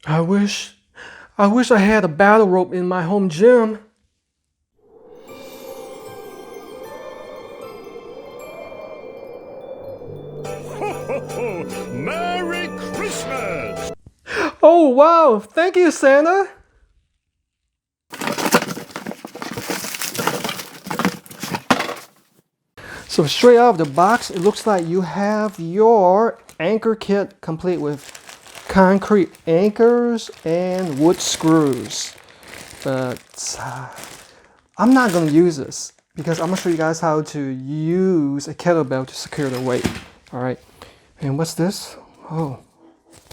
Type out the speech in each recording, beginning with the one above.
I wish I had a battle rope in my home gym. Merry Christmas! Oh wow, thank you, Santa. So straight out of the box, it looks like you have your anchor kit complete with concrete anchors and wood screws. But I'm not going to use this because I'm going to show you guys how to use a kettlebell to secure the weight. All right. And what's this? Oh,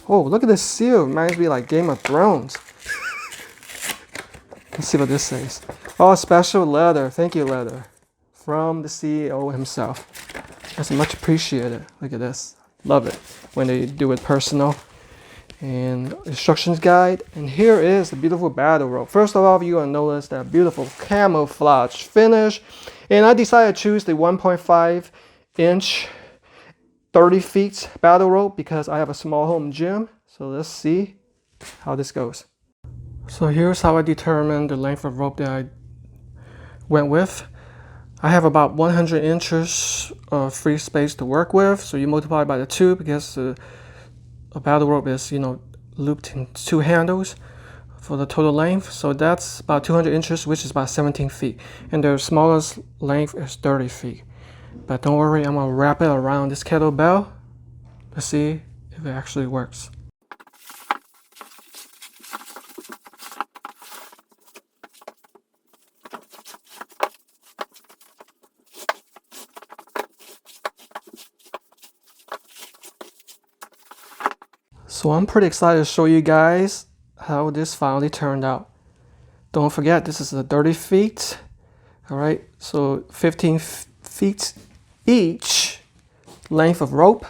look at this seal. Reminds me like Game of Thrones. Let's see what this says. Oh, special letter. Thank you, letter. From the CEO himself. That's much appreciated. Look at this. Love it when they do it personal. And instructions guide. And here is the beautiful battle rope. First of all, you're going to notice that beautiful camouflage finish. And I decided to choose the 1.5 inch 30 feet battle rope because I have a small home gym. So let's see how this goes. So here's how I determined the length of rope that I went with. I have about 100 inches of free space to work with. So you multiply by the 2 because a battle rope is, looped in 2 handles for the total length. So that's about 200 inches, which is about 17 feet. And the smallest length is 30 feet. But don't worry, I'm gonna wrap it around this kettlebell to see if it actually works. So I'm pretty excited to show you guys how this finally turned out. Don't forget, this is the 30 feet. All right, so 15 feet each length of rope.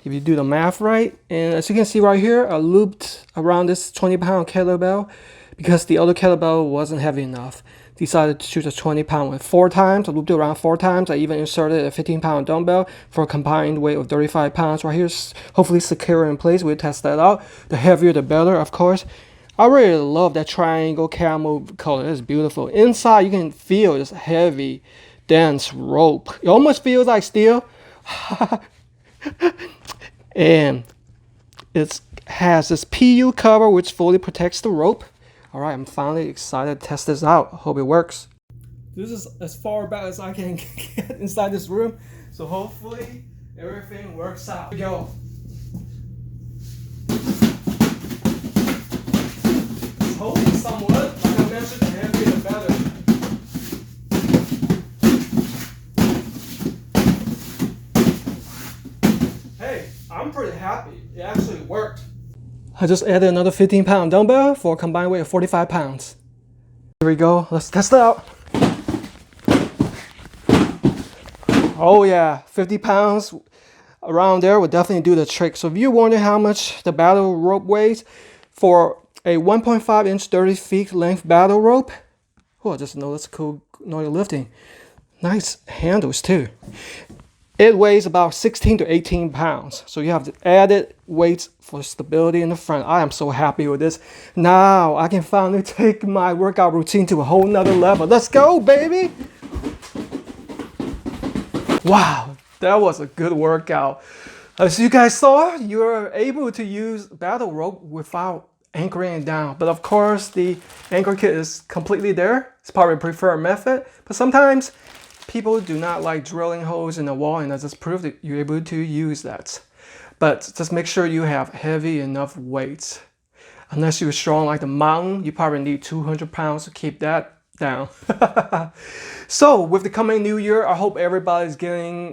If you do the math right, and as you can see right here, I looped around this 20-pound kettlebell because the other kettlebell wasn't heavy enough. Decided to choose a 20-pound with 4 times. I looped it around 4 times. I even inserted a 15-pound dumbbell for a combined weight of 35 pounds. Right here is hopefully secure in place. We'll test that out. The heavier, the better, of course. I really love that triangle camo color. It's beautiful. Inside, you can feel this heavy, dense rope. It almost feels like steel. And it has this PU cover which fully protects the rope. All right, I'm finally excited to test this out. I hope it works. This is as far back as I can get inside this room. So hopefully everything works out. Here we go. It's holding somewhat. Like I mentioned, the heavier the better. Hey, I'm pretty happy. It actually worked. I just added another 15-pound dumbbell for a combined weight of 45 pounds. Here we go. Let's test it out. Oh yeah, 50 pounds around there would definitely do the trick. So if you're wondering how much the battle rope weighs for a 1.5 inch 30 feet length battle rope, oh, I just noticed cool Nordic lifting. Nice handles too. It weighs about 16 to 18 pounds. So you have the added weights for stability in the front. I am so happy with this. Now I can finally take my workout routine to a whole nother level. Let's go, baby. Wow, that was a good workout. As you guys saw, you're able to use battle rope without anchoring it down. But of course, the anchor kit is completely there. It's probably a preferred method. But sometimes people do not like drilling holes in the wall, and that's just proof that you're able to use that. But just make sure you have heavy enough weights. Unless you're strong like the mountain, you probably need 200 pounds to keep that down. So with the coming new year, I hope everybody's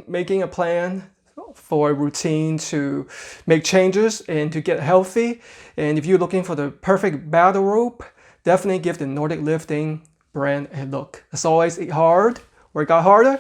making a plan for a routine to make changes and to get healthy. And if you're looking for the perfect battle rope, definitely give the Nordic lifting brand a look. As always, eat hard, work out harder,